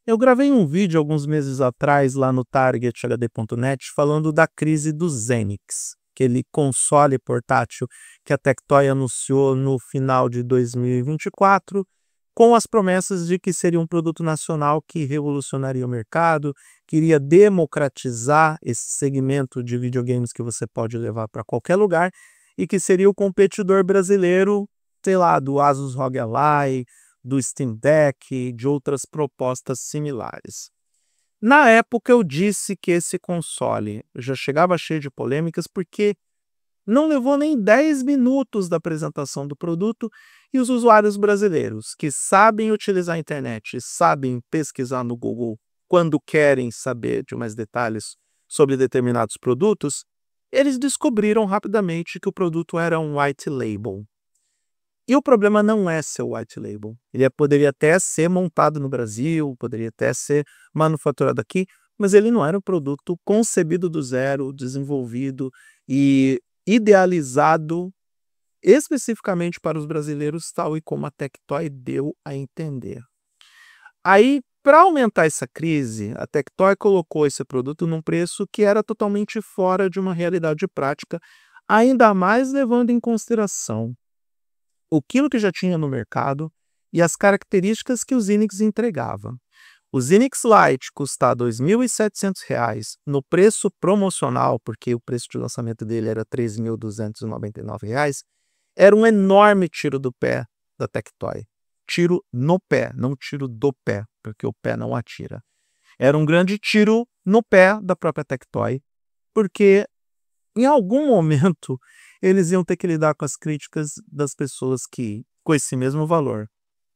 Eu gravei um vídeo alguns meses atrás lá no targethd.net falando da crise do Xenix, aquele console portátil que a Tectoy anunciou no final de 2024, com as promessas de que seria um produto nacional que revolucionaria o mercado, queria democratizar esse segmento de videogames que você pode levar para qualquer lugar e que seria o competidor brasileiro, sei lá, do Asus ROG Ally, do Steam Deck, de outras propostas similares. Na época eu disse que esse console já chegava cheio de polêmicas porque não levou nem 10 minutos da apresentação do produto e os usuários brasileiros que sabem utilizar a internet e sabem pesquisar no Google quando querem saber de mais detalhes sobre determinados produtos, eles descobriram rapidamente que o produto era um white label. E o problema não é ser white label. Ele poderia até ser montado no Brasil, poderia até ser manufaturado aqui, mas ele não era um produto concebido do zero, desenvolvido e idealizado especificamente para os brasileiros, tal e como a Tectoy deu a entender. Aí, para aumentar essa crise, a Tectoy colocou esse produto num preço que era totalmente fora de uma realidade prática, ainda mais levando em consideração o quilo que já tinha no mercado e as características que o Xenix entregava. O Xenix Lite custa R$ 2.700 no preço promocional, porque o preço de lançamento dele era R$ 3.299, era um enorme tiro do pé da Tectoy. Tiro no pé, não tiro do pé, porque o pé não atira. Era um grande tiro no pé da própria Tectoy, porque em algum momento eles iam ter que lidar com as críticas das pessoas que, com esse mesmo valor,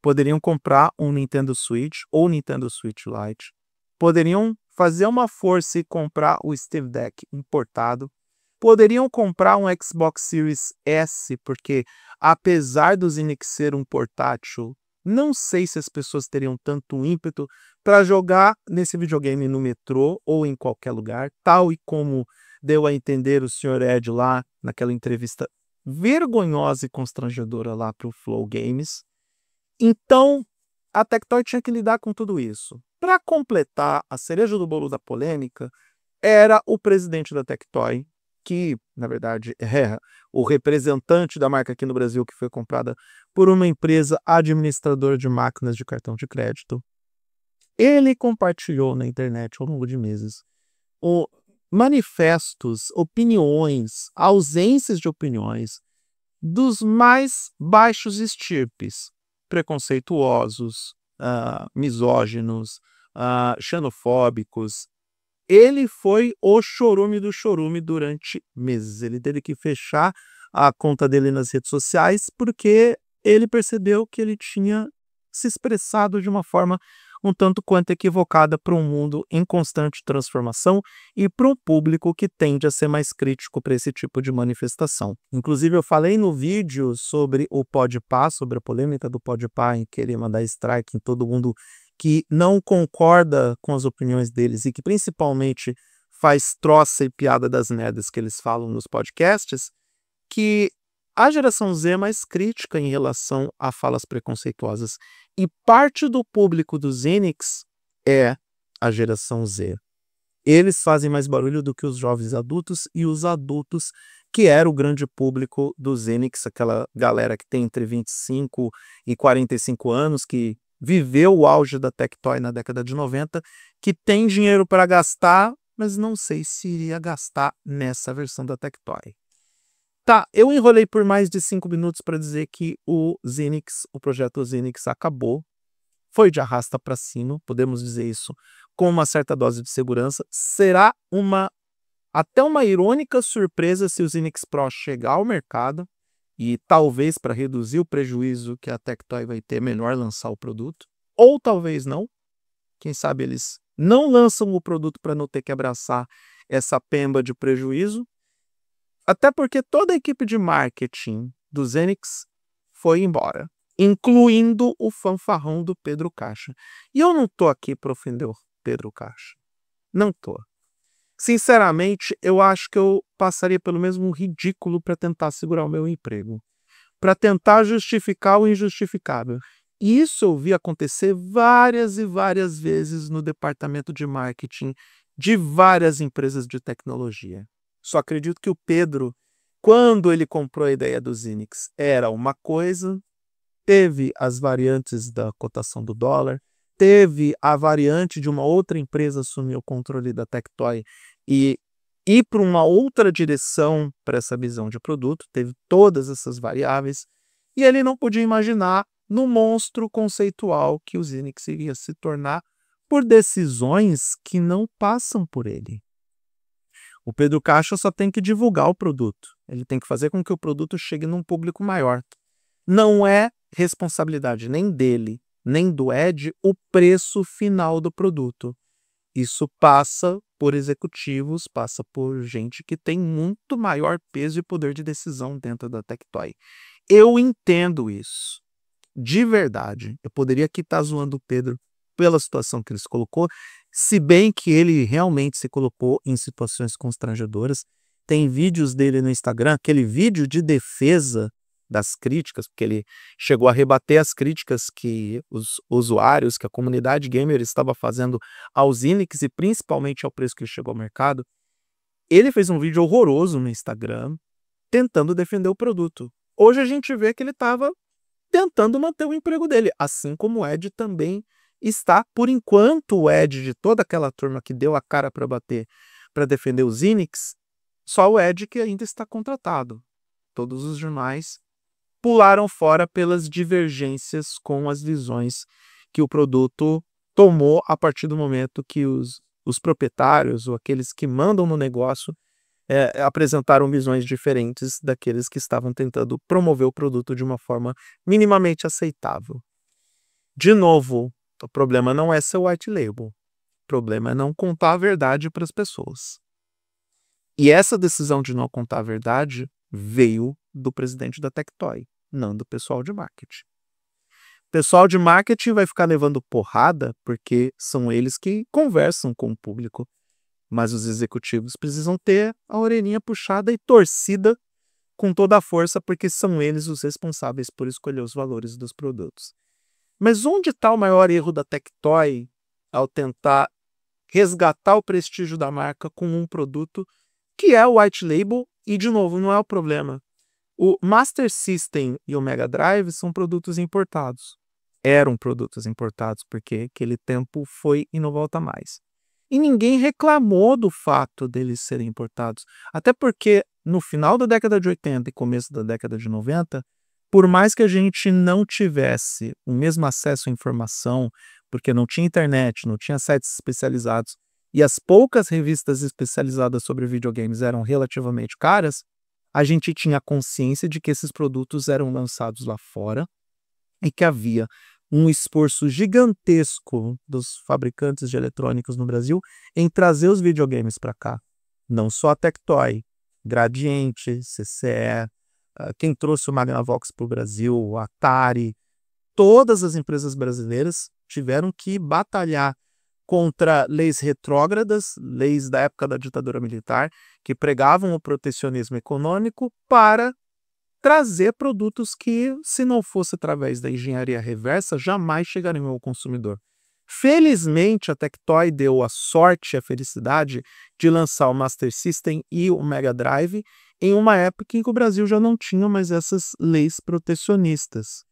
poderiam comprar um Nintendo Switch ou Nintendo Switch Lite, poderiam fazer uma força e comprar o Steam Deck importado, poderiam comprar um Xbox Series S, porque apesar do Xenix ser um portátil, não sei se as pessoas teriam tanto ímpeto para jogar nesse videogame no metrô ou em qualquer lugar, tal e como deu a entender o Sr. Ed lá naquela entrevista vergonhosa e constrangedora lá para o Flow Games. Então, a Tectoy tinha que lidar com tudo isso. Para completar a cereja do bolo da polêmica, era o presidente da Tectoy, que, na verdade, é o representante da marca aqui no Brasil, que foi comprada por uma empresa administradora de máquinas de cartão de crédito. Ele compartilhou na internet ao longo de meses manifestos, opiniões, ausências de opiniões dos mais baixos estirpes, preconceituosos, misóginos, xenofóbicos. Ele foi o chorume do chorume durante meses. Ele teve que fechar a conta dele nas redes sociais porque ele percebeu que ele tinha se expressado de uma forma um tanto quanto equivocada para um mundo em constante transformação e para um público que tende a ser mais crítico para esse tipo de manifestação. Inclusive, eu falei no vídeo sobre o Podpah, sobre a polêmica do Podpah em querer mandar strike em todo mundo que não concorda com as opiniões deles e que principalmente faz troça e piada das merdas que eles falam nos podcasts, que a geração Z é mais crítica em relação a falas preconceituosas. E parte do público do Xenix é a geração Z. Eles fazem mais barulho do que os jovens adultos e os adultos, que era o grande público do Xenix, aquela galera que tem entre 25 e 45 anos, que viveu o auge da Tectoy na década de 90, que tem dinheiro para gastar, mas não sei se iria gastar nessa versão da Tectoy. Tá, eu enrolei por mais de 5 minutos para dizer que o Xenix, o projeto Xenix acabou, foi de arrasta para cima, podemos dizer isso com uma certa dose de segurança. Será até uma irônica surpresa se o Xenix Pro chegar ao mercado e talvez para reduzir o prejuízo que a Tectoy vai ter, melhor lançar o produto, ou talvez não. Quem sabe eles não lançam o produto para não ter que abraçar essa pemba de prejuízo. Até porque toda a equipe de marketing do Xenix foi embora, incluindo o fanfarrão do Pedro Caixa. E eu não tô aqui para ofender o Pedro Caixa. Não tô. Sinceramente, eu acho que eu passaria pelo mesmo ridículo para tentar segurar o meu emprego. Para tentar justificar o injustificável. E isso eu vi acontecer várias e várias vezes no departamento de marketing de várias empresas de tecnologia. Só acredito que o Pedro, quando ele comprou a ideia do Zinix, era uma coisa, teve as variantes da cotação do dólar, teve a variante de uma outra empresa assumir o controle da Tectoy e ir para uma outra direção para essa visão de produto, teve todas essas variáveis, e ele não podia imaginar no monstro conceitual que o Zinix iria se tornar por decisões que não passam por ele. O Pedro Caixa só tem que divulgar o produto, ele tem que fazer com que o produto chegue num público maior. Não é responsabilidade nem dele, nem do Ed, o preço final do produto. Isso passa por executivos, passa por gente que tem muito maior peso e poder de decisão dentro da Tectoy. Eu entendo isso, de verdade. Eu poderia aqui estar zoando o Pedro pela situação que ele se colocou, se bem que ele realmente se colocou em situações constrangedoras. Tem vídeos dele no Instagram, aquele vídeo de defesa das críticas, porque ele chegou a rebater as críticas que os usuários, que a comunidade gamer estava fazendo aos Zinix e principalmente ao preço que ele chegou ao mercado. Ele fez um vídeo horroroso no Instagram tentando defender o produto. Hoje a gente vê que ele estava tentando manter o emprego dele, assim como o Ed também está. Por enquanto, o Ed de toda aquela turma que deu a cara para bater, para defender os Zinix, só o Ed que ainda está contratado. Todos os demais pularam fora pelas divergências com as visões que o produto tomou a partir do momento que os proprietários ou aqueles que mandam no negócio apresentaram visões diferentes daqueles que estavam tentando promover o produto de uma forma minimamente aceitável. De novo, o problema não é ser white label. O problema é não contar a verdade para as pessoas. E essa decisão de não contar a verdade veio do presidente da Tectoy, não do pessoal de marketing. O pessoal de marketing vai ficar levando porrada porque são eles que conversam com o público. Mas os executivos precisam ter a orelhinha puxada e torcida com toda a força, porque são eles os responsáveis por escolher os valores dos produtos. Mas onde está o maior erro da Tectoy ao tentar resgatar o prestígio da marca com um produto que é o white label? E, de novo, não é o problema. O Master System e o Mega Drive são produtos importados. Eram produtos importados, porque aquele tempo foi e não volta mais. E ninguém reclamou do fato deles serem importados. Até porque no final da década de 80 e começo da década de 90, por mais que a gente não tivesse o mesmo acesso à informação, porque não tinha internet, não tinha sites especializados, e as poucas revistas especializadas sobre videogames eram relativamente caras, a gente tinha consciência de que esses produtos eram lançados lá fora e que havia um esforço gigantesco dos fabricantes de eletrônicos no Brasil em trazer os videogames para cá. Não só a Tectoy, Gradiente, CCE, quem trouxe o Magnavox para o Brasil, a Atari, todas as empresas brasileiras tiveram que batalhar contra leis retrógradas, leis da época da ditadura militar, que pregavam o protecionismo econômico para trazer produtos que, se não fosse através da engenharia reversa, jamais chegariam ao consumidor. Felizmente, a Tectoy deu a sorte e a felicidade de lançar o Master System e o Mega Drive em uma época em que o Brasil já não tinha mais essas leis protecionistas.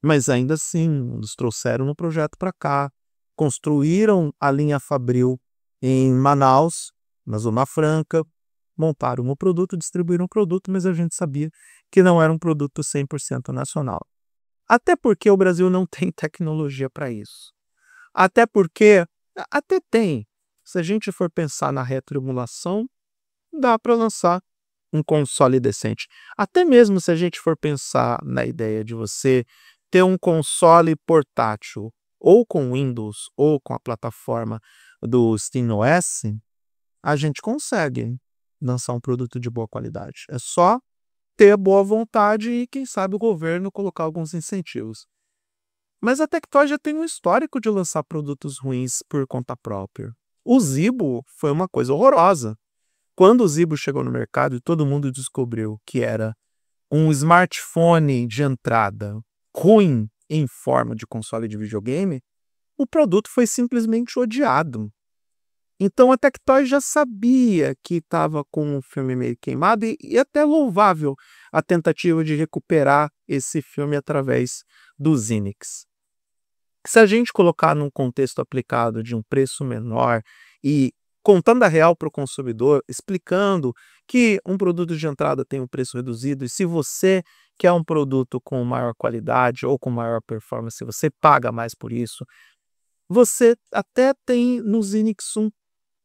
Mas ainda assim, eles trouxeram um projeto para cá, construíram a linha Fabril em Manaus, na Zona Franca, montaram o produto, distribuíram o produto, mas a gente sabia que não era um produto 100% nacional. Até porque o Brasil não tem tecnologia para isso. Até porque, até tem, se a gente for pensar na retroemulação, dá para lançar um console decente. Até mesmo se a gente for pensar na ideia de você ter um console portátil, ou com Windows, ou com a plataforma do SteamOS, a gente consegue lançar um produto de boa qualidade. É só ter boa vontade e, quem sabe, o governo colocar alguns incentivos. Mas a Tectoy já tem um histórico de lançar produtos ruins por conta própria. O Zibo foi uma coisa horrorosa. Quando o Zibo chegou no mercado e todo mundo descobriu que era um smartphone de entrada ruim, em forma de console de videogame, o produto foi simplesmente odiado. Então a Tectoy já sabia que estava com um filme meio queimado e até louvável a tentativa de recuperar esse filme através do Zynix. Se a gente colocar num contexto aplicado de um preço menor e contando a real para o consumidor, explicando que um produto de entrada tem um preço reduzido e se você quer um produto com maior qualidade ou com maior performance, você paga mais por isso, você até tem no Zynix um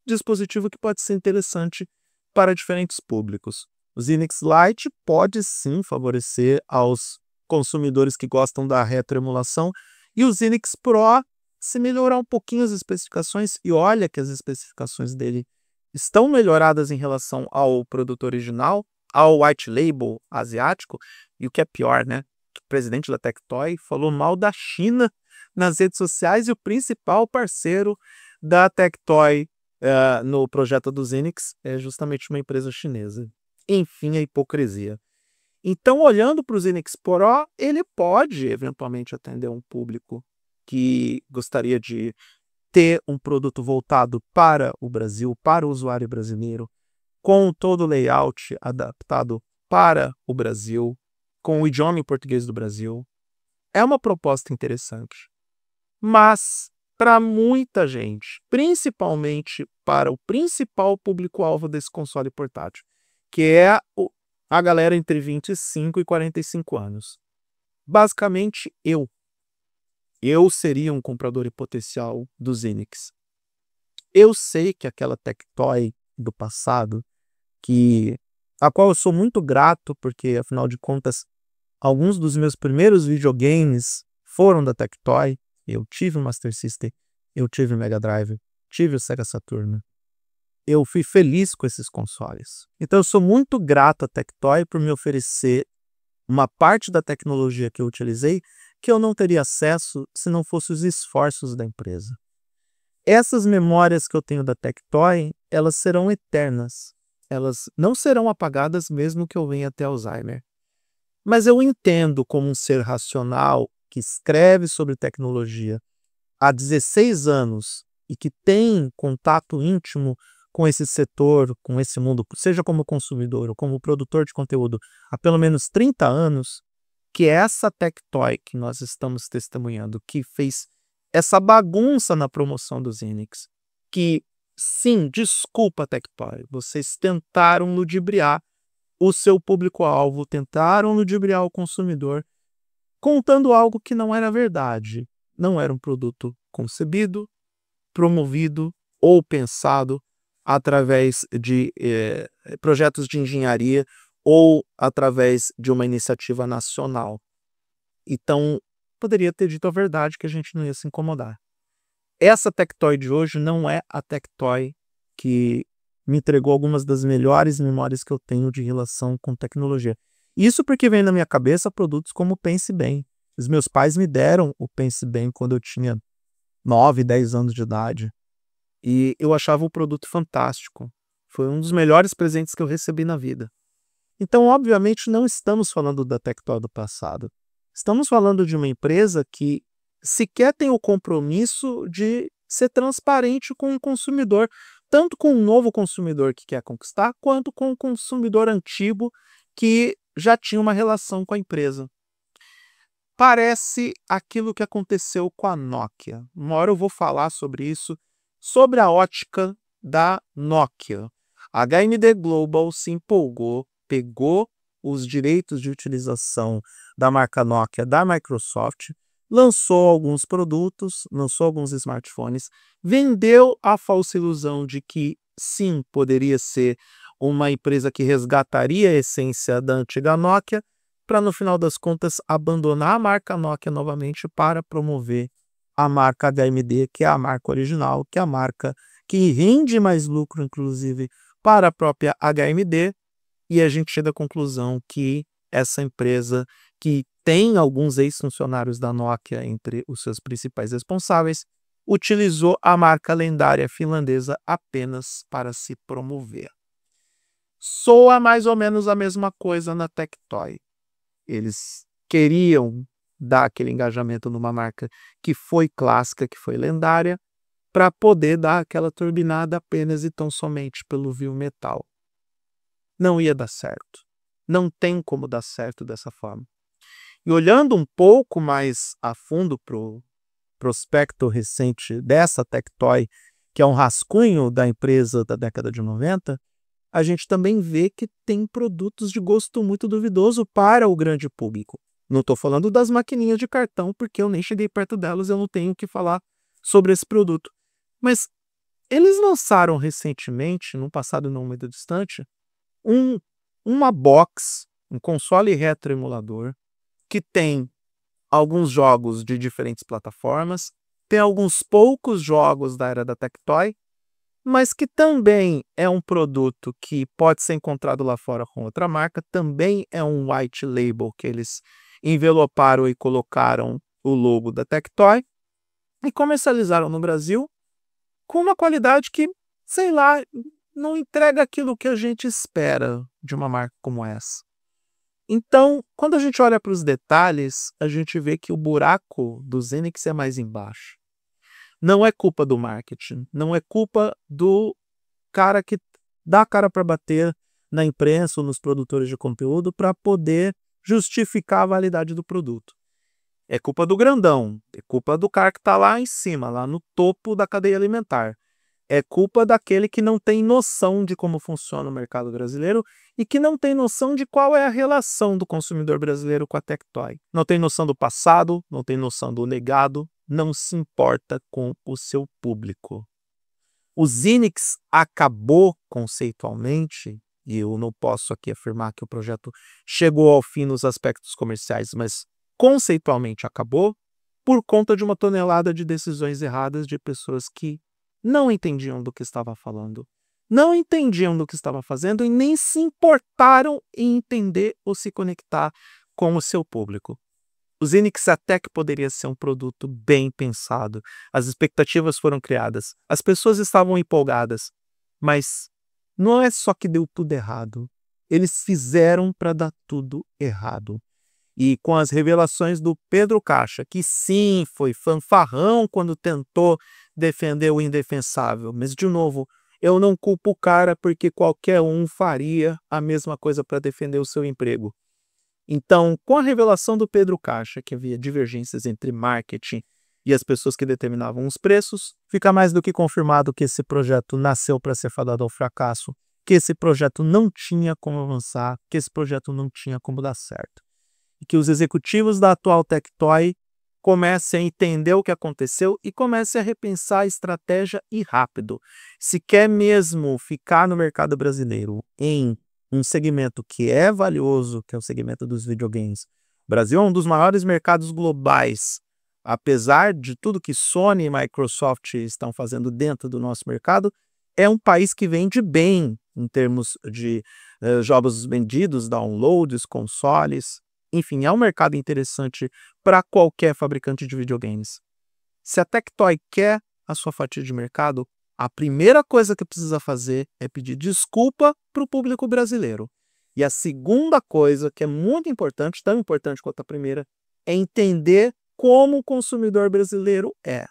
dispositivo que pode ser interessante para diferentes públicos. O Zynix Lite pode sim favorecer aos consumidores que gostam da retroemulação e o Zynix Pro, se melhorar um pouquinho as especificações, e olha que as especificações dele estão melhoradas em relação ao produto original, ao white label asiático, e o que é pior, né? O presidente da Tectoy falou mal da China nas redes sociais e o principal parceiro da Tectoy no projeto do Zynix é justamente uma empresa chinesa. Enfim, a hipocrisia. Então, olhando para o Zynix Pro, ele pode eventualmente atender um público que gostaria de ter um produto voltado para o Brasil, para o usuário brasileiro, com todo o layout adaptado para o Brasil, com o idioma em português do Brasil. É uma proposta interessante. Mas, para muita gente, principalmente para o principal público-alvo desse console portátil, que é a galera entre 25 e 45 anos. Basicamente, eu seria um comprador em potencial do Zynix. Eu sei que aquela Tectoy do passado, a qual eu sou muito grato, porque, afinal de contas, alguns dos meus primeiros videogames foram da Tectoy. Eu tive o Master System, eu tive o Mega Drive, tive o Sega Saturn. Eu fui feliz com esses consoles. Então eu sou muito grato à Tectoy por me oferecer uma parte da tecnologia que eu utilizei que eu não teria acesso se não fossem os esforços da empresa. Essas memórias que eu tenho da Tectoy, elas serão eternas. Elas não serão apagadas mesmo que eu venha ter Alzheimer. Mas eu entendo como um ser racional que escreve sobre tecnologia há 16 anos e que tem contato íntimo com esse setor, com esse mundo, seja como consumidor ou como produtor de conteúdo, há pelo menos 30 anos, que é essa Tectoy que nós estamos testemunhando, que fez essa bagunça na promoção do Zynix, que, sim, desculpa Tectoy, vocês tentaram ludibriar o seu público-alvo, tentaram ludibriar o consumidor, contando algo que não era verdade. Não era um produto concebido, promovido ou pensado através de projetos de engenharia ou através de uma iniciativa nacional. Então, poderia ter dito a verdade que a gente não ia se incomodar. Essa Tectoy de hoje não é a Tectoy que me entregou algumas das melhores memórias que eu tenho de relação com tecnologia. Isso porque vem na minha cabeça produtos como o Pense Bem. Os meus pais me deram o Pense Bem quando eu tinha 9, 10 anos de idade. E eu achava o produto fantástico. Foi um dos melhores presentes que eu recebi na vida. Então, obviamente, não estamos falando da Tectoy do passado. Estamos falando de uma empresa que sequer tem o compromisso de ser transparente com o consumidor, tanto com um novo consumidor que quer conquistar, quanto com o consumidor antigo que já tinha uma relação com a empresa. Parece aquilo que aconteceu com a Nokia. Uma hora eu vou falar sobre isso, sobre a ótica da Nokia. A HMD Global se empolgou, pegou os direitos de utilização da marca Nokia da Microsoft, lançou alguns produtos, lançou alguns smartphones, vendeu a falsa ilusão de que sim, poderia ser uma empresa que resgataria a essência da antiga Nokia, para no final das contas abandonar a marca Nokia novamente para promover a marca HMD, que é a marca original, que é a marca que rende mais lucro, inclusive, para a própria HMD, e a gente chega à conclusão que essa empresa, que tem alguns ex-funcionários da Nokia entre os seus principais responsáveis, utilizou a marca lendária finlandesa apenas para se promover. Soa mais ou menos a mesma coisa na Tectoy. Eles queriam dar aquele engajamento numa marca que foi clássica, que foi lendária, para poder dar aquela turbinada apenas e tão somente pelo view metal. Não ia dar certo. Não tem como dar certo dessa forma. E olhando um pouco mais a fundo para o prospecto recente dessa Tectoy, que é um rascunho da empresa da década de 90, a gente também vê que tem produtos de gosto muito duvidoso para o grande público. Não estou falando das maquininhas de cartão, porque eu nem cheguei perto delas, eu não tenho o que falar sobre esse produto. Mas eles lançaram recentemente, num passado não muito distante, uma box, um console retroemulador, que tem alguns jogos de diferentes plataformas, tem alguns poucos jogos da era da Tectoy, mas que também é um produto que pode ser encontrado lá fora com outra marca, também é um white label que eles enveloparam e colocaram o logo da Tectoy e comercializaram no Brasil com uma qualidade que, sei lá, não entrega aquilo que a gente espera de uma marca como essa. Então, quando a gente olha para os detalhes, a gente vê que o buraco do Zenix é mais embaixo. Não é culpa do marketing, não é culpa do cara que dá a cara para bater na imprensa ou nos produtores de conteúdo para poder justificar a validade do produto. É culpa do grandão, é culpa do cara que está lá em cima, lá no topo da cadeia alimentar. É culpa daquele que não tem noção de como funciona o mercado brasileiro e que não tem noção de qual é a relação do consumidor brasileiro com a Tectoy. Não tem noção do passado, não tem noção do legado, não se importa com o seu público. O Zenix acabou conceitualmente, e eu não posso aqui afirmar que o projeto chegou ao fim nos aspectos comerciais, mas conceitualmente acabou por conta de uma tonelada de decisões erradas de pessoas que não entendiam do que estava falando, não entendiam do que estava fazendo e nem se importaram em entender ou se conectar com o seu público. O Zenix até que poderia ser um produto bem pensado, as expectativas foram criadas, as pessoas estavam empolgadas, mas não é só que deu tudo errado, eles fizeram para dar tudo errado. E com as revelações do Pedro Cacha, que sim, foi fanfarrão quando tentou defender o indefensável. Mas, de novo, eu não culpo o cara porque qualquer um faria a mesma coisa para defender o seu emprego. Então, com a revelação do Pedro Cacha, que havia divergências entre marketing e as pessoas que determinavam os preços, fica mais do que confirmado que esse projeto nasceu para ser fadado ao fracasso, que esse projeto não tinha como avançar, que esse projeto não tinha como dar certo. E que os executivos da atual Tectoy comecem a entender o que aconteceu e comecem a repensar a estratégia e rápido. Se quer mesmo ficar no mercado brasileiro em um segmento que é valioso, que é o segmento dos videogames. O Brasil é um dos maiores mercados globais. Apesar de tudo que Sony e Microsoft estão fazendo dentro do nosso mercado, é um país que vende bem em termos de jogos vendidos, downloads, consoles. Enfim, é um mercado interessante para qualquer fabricante de videogames. Se a Tectoy quer a sua fatia de mercado, a primeira coisa que precisa fazer é pedir desculpa para o público brasileiro. E a segunda coisa, que é muito importante, tão importante quanto a primeira, é entender como o consumidor brasileiro é.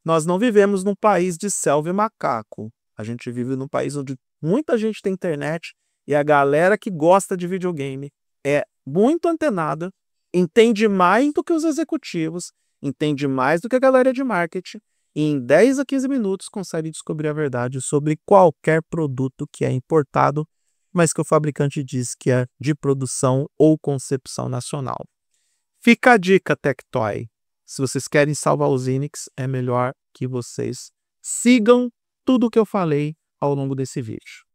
Nós não vivemos num país de selva e macaco. A gente vive num país onde muita gente tem internet e a galera que gosta de videogame é muito antenada, entende mais do que os executivos, entende mais do que a galera de marketing e em 10 a 15 minutos consegue descobrir a verdade sobre qualquer produto que é importado, mas que o fabricante diz que é de produção ou concepção nacional. Fica a dica, Tectoy. Se vocês querem salvar os Zenix, é melhor que vocês sigam tudo o que eu falei ao longo desse vídeo.